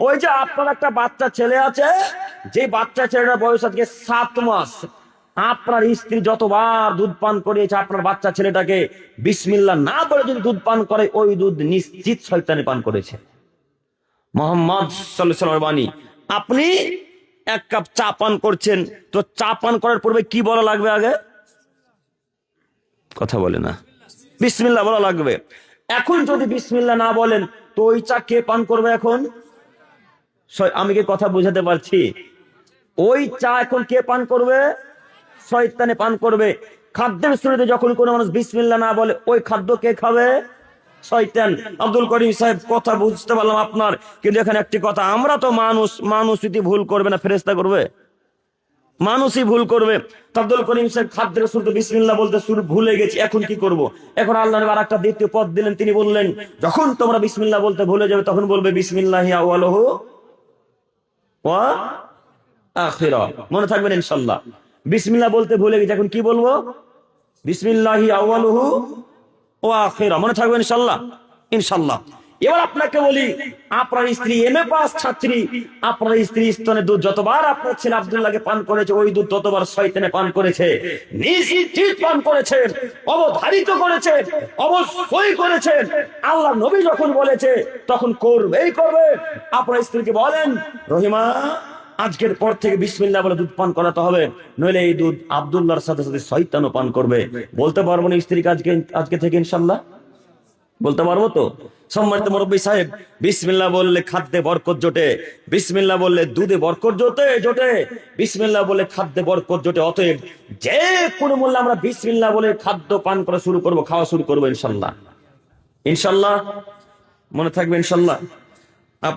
ওই যে আপনার একটা বাচ্চা ছেলে আছে, যে বাচ্চা ছেলেটার বয়স আজকে 7 মাস, আপনার স্ত্রী যতবার দুধ পান করিয়েছে আপনার বাচ্চা ছেলেটাকে, বিসমিল্লাহ না বলে যদি দুধ পান করে, ওই দুধ নিশ্চিত শয়তানে পান করেছে। মুহাম্মদ সাল্লাল্লাহু আলাইহি ওয়াসাল্লামের বাণী। আপনি 1 কাপ চা পান করছেন, তো চা পান করার পূর্বে কি বলা লাগবে? আগে কথা বলে না, বিসমিল্লাহ বলা লাগবে। এখন যদি বিসমিল্লাহ না বলেন, তো ওই চা কে পান করবে? এখন আমি কি কথা বুঝাতে পারছি? ওই চা এখন কে পান করবে? শয়তানে পান করবে। খাদ্যের শুরুতে যখন কোনো মানুষ বিসমিল্লাহ না বলে, ওই খাদ্য কে খাবে? শয়তান। আব্দুল করিম সাহেব, কথা বুঝতে পারলাম আপনার, কিন্তু এখানে একটি কথা, আমরা তো মানুষ, মানুষ যদি ভুল করবে না ফেরেশতা করবে? মানুষই ভুল করবে। আব্দুল করিম সাহেব খাদ্যের শুরুতে বিসমিল্লাহ বলতে শুরু ভুলে গেছি, এখন কি করব? এখন আল্লাহ নবী আরেকটা দ্বিতীয় পথ দিলেন, তিনি বললেন যখন তোমরা বিসমিল্লাহ বলতে ভুলে যাবে তখন বলবে বিসমিল্লাহি আউয়ালুহু ওয়া আখিরা। মনে থাকবেন ইনশাআল্লাহ। বিসমিল্লাহ বলতে ভুলে গেছি, এখন কি বলবো? বিসমিল্লাহি আউয়ালুহু ওয়া আখিরা। মনে থাকবেন ইনশাআল্লাহ, ইনশাআল্লাহ। এবার আপনাকে বলি, আপনার স্ত্রী এমএ পাস ছাত্রী, আপনার স্ত্রী স্তনে দুধ যতবার আপনার ছেলে আব্দুল্লাহকে পান করেছে, ওই দুধ ততবার শয়তানে পান করেছে, নিশ্চিত পান করেছে, অবধারিত করেছে, অবশ্যই করেছে। আল্লাহ নবী যখন বলেছে তখন করবেই করবে। আপনার স্ত্রীকে বলেন, রহিমা, আজকের পর থেকে বিসমিল্লাহ বলে দুধ পান করাতে হবে, নইলে এই দুধ আব্দুল্লাহর সাথে সাথে শয়তানও পান করবে। বলতে পারবো না স্ত্রীকে আজকে থেকে ইনশাআল্লাহ? বলতে পারবো তো? সম্মানিত মুরব্বী সাহেব, বিসমিল্লাহ বললে খাদ্যে বরকত জোটে, বিসমিল্লাহ বললে দুধে বরকত জোটে, বিসমিল্লাহ বলে খাদ্যে বরকত জোটে। অতএব যে কোনো মূল্যে আমরা বিসমিল্লাহ বলে খাদ্য পান করা শুরু করব, খাওয়া শুরু করবো ইনশাআল্লাহ, ইনশাআল্লাহ। মনে থাকবে ইনশাআল্লাহ।